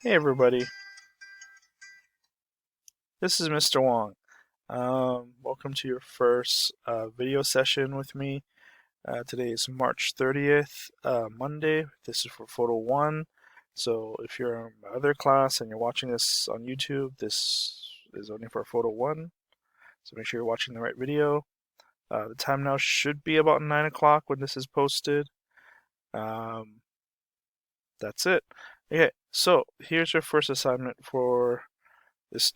Hey everybody, this is Mr. Wong. Welcome to your first video session with me. Today is March 30th, Monday. This is for Photo 1. So if you're in my other class and you're watching this on YouTube, this is only for Photo 1. So make sure you're watching the right video. The time now should be about 9 o'clock when this is posted. Um, that's it. Okay, so here's your first assignment for this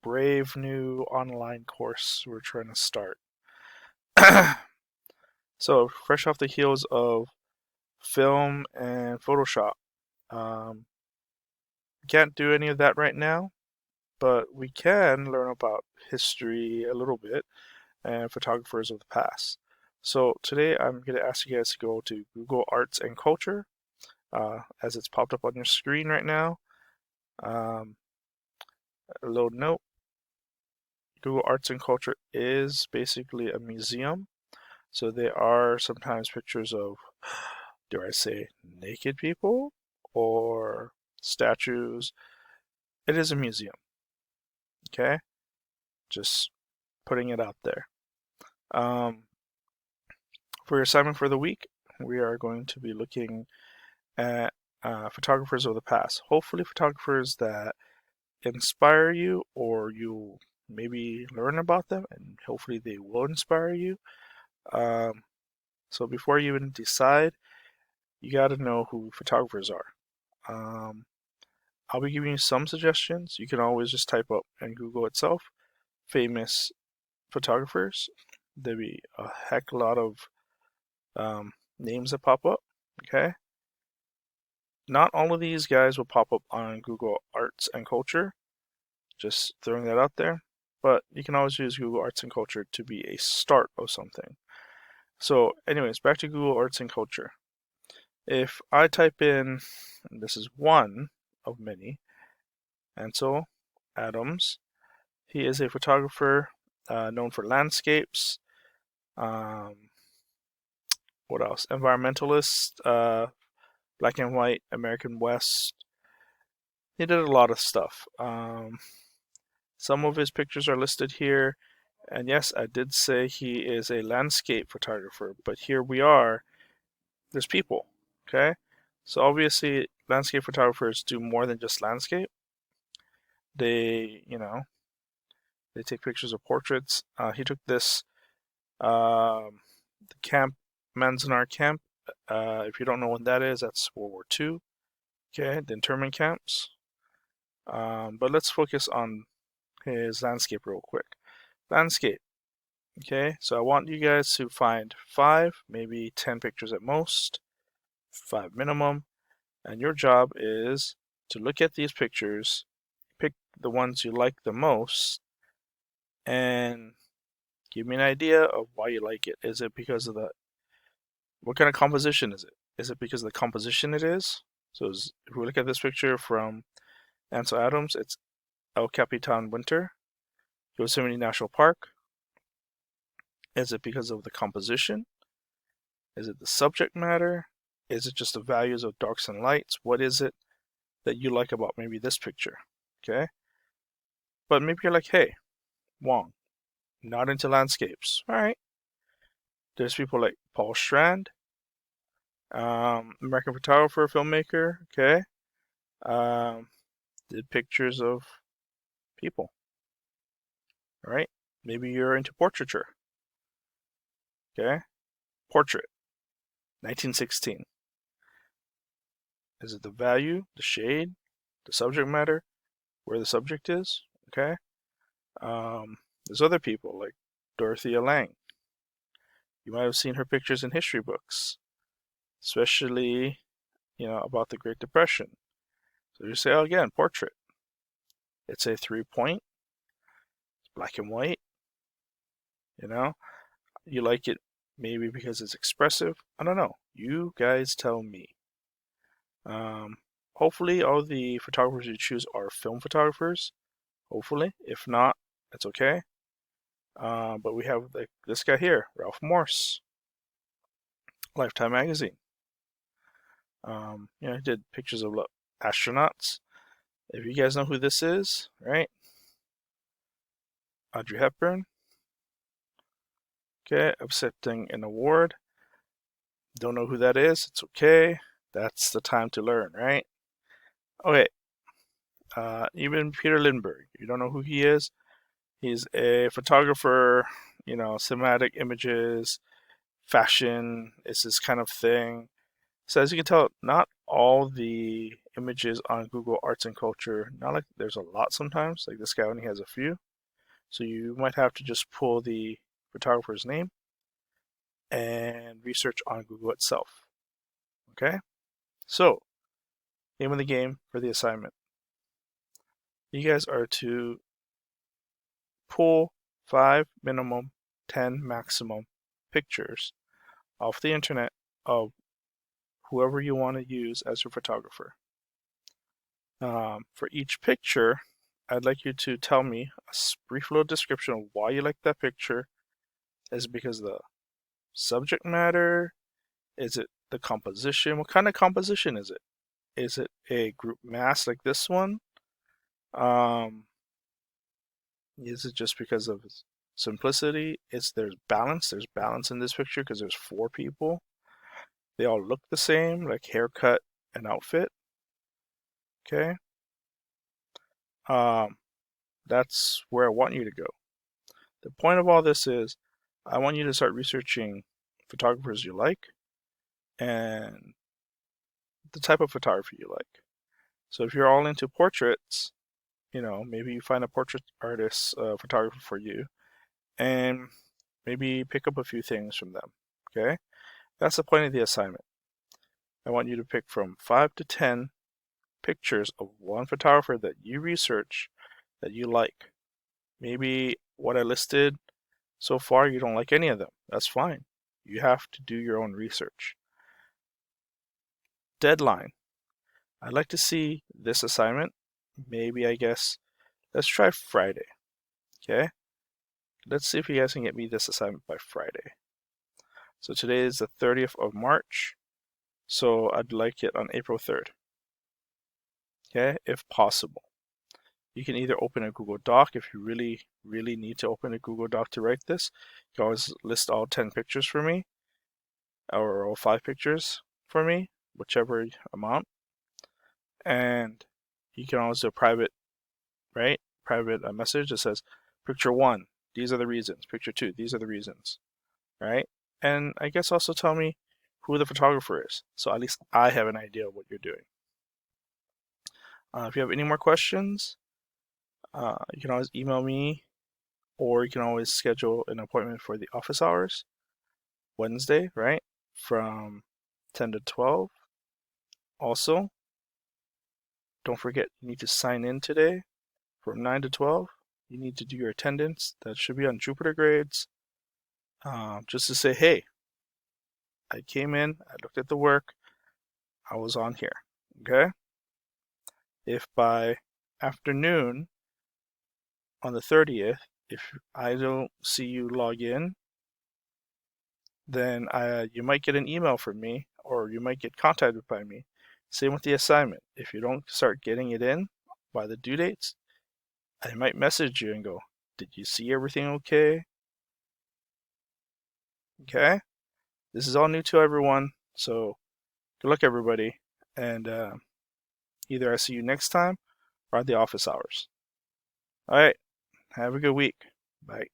brave new online course we're trying to start. So, fresh off the heels of film and Photoshop. We can't do any of that right now, but we can learn about history a little bit and photographers of the past. So, today I'm going to ask you guys to go to Google Arts and Culture, as it's popped up on your screen right now. Um, a little note: Google Arts and Culture is basically a museum. So there are sometimes pictures of, dare I say, naked people or statues. It is a museum, okay? Just putting it out there. Um, for your assignment for the week, we are going to be looking at photographers of the past. Hopefully, photographers that inspire you or you maybe learn about them, and hopefully, they will inspire you. Um, so before you even decide, you got to know who photographers are. Um, I'll be giving you some suggestions. You can always just type up in Google itself famous photographers. There'll be a heck lot of names that pop up. Okay. Not all of these guys will pop up on Google Arts and Culture. Just throwing that out there. But you can always use Google Arts and Culture to be a start of something. So, anyways, back to Google Arts and Culture. If I type in, and this is one of many, Ansel Adams. He is a photographer known for landscapes. Um, what else? Environmentalist, black and white, American West. He did a lot of stuff. Some of his pictures are listed here. And yes, I did say he is a landscape photographer, but here we are. There's people, okay? So obviously, landscape photographers do more than just landscape. They take pictures of portraits. He took this the camp, Manzanar camp. If you don't know when that is, that's World War II. Okay, the internment camps. But let's focus on his landscape real quick. Landscape. Okay, so I want you guys to find 5, maybe 10 pictures at most, 5 minimum, and your job is to look at these pictures, pick the ones you like the most, and give me an idea of why you like it. Is it because of what kind of composition is it? Is it because of the composition it is? So if we look at this picture from Ansel Adams, it's El Capitan Winter, Yosemite National Park. Is it because of the composition? Is it the subject matter? Is it just the values of darks and lights? What is it that you like about maybe this picture? Okay. But maybe you're like, hey, Wong, not into landscapes. All right. There's people like Paul Strand, American photographer, filmmaker. Okay. Um, did pictures of people. All right. Maybe you're into portraiture. Okay. Portrait, 1916. Is it the value, the shade, the subject matter, where the subject is? Okay. There's other people like Dorothea Lange. You might have seen her pictures in history books, especially, about the Great Depression. So you say, oh, again, portrait. It's a 3 point, black and white. You know, you like it maybe because it's expressive. I don't know. You guys tell me. Um, hopefully, all the photographers you choose are film photographers. Hopefully, if not, it's okay. But we have this guy here, Ralph Morse, Lifetime magazine. He did pictures of astronauts. If you guys know who this is, right? Audrey Hepburn. Okay, accepting an award. Don't know who that is? It's okay. That's the time to learn, right? Okay. Even Peter Lindbergh. You don't know who he is? He's a photographer. Cinematic images, fashion is his kind of thing. So as you can tell, not all the images on Google Arts and Culture, not like there's a lot sometimes. Like this guy only has a few. So you might have to just pull the photographer's name and research on Google itself. Okay? So, name of the game for the assignment. You guys are to pull 5 minimum, 10 maximum pictures off the internet of whoever you want to use as your photographer. For each picture, I'd like you to tell me a brief little description of why you like that picture. Is it because of the subject matter? Is it the composition? What kind of composition is it? Is it a group mass like this one? Is it just because of simplicity? There's balance. There's balance in this picture because there's 4 people. They all look the same, like haircut and outfit. Okay. That's where I want you to go. The point of all this is I want you to start researching photographers you like and the type of photography you like. So if you're all into portraits, maybe you find a portrait artist photographer for you and maybe pick up a few things from them. Okay? That's the point of the assignment. I want you to pick from 5 to 10 pictures of one photographer that you research that you like. Maybe what I listed so far, you don't like any of them. That's fine. You have to do your own research. Deadline. I'd like to see this assignment. Maybe, I guess, let's try Friday. Okay? Let's see if you guys can get me this assignment by Friday. So today is the 30th of March. So I'd like it on April 3rd. Okay? If possible. You can either open a Google Doc if you really, really need to open a Google Doc to write this. You can always list all 10 pictures for me, or all 5 pictures for me, whichever amount. And you can always do a private, right? Private message that says, picture 1, these are the reasons. Picture 2, these are the reasons, right? And I guess also tell me who the photographer is, so at least I have an idea of what you're doing. If you have any more questions, you can always email me, or you can always schedule an appointment for the office hours, Wednesday, right, from 10 to 12. Also, don't forget, you need to sign in today from 9 to 12. You need to do your attendance. That should be on Jupiter Grades. Just to say, hey, I came in, I looked at the work, I was on here, okay? If by afternoon on the 30th, if I don't see you log in, then you might get an email from me, or you might get contacted by me. Same with the assignment. If you don't start getting it in by the due dates, I might message you and go, did you see everything okay? Okay? This is all new to everyone, so good luck, everybody. And either I see you next time or at the office hours. All right. Have a good week. Bye.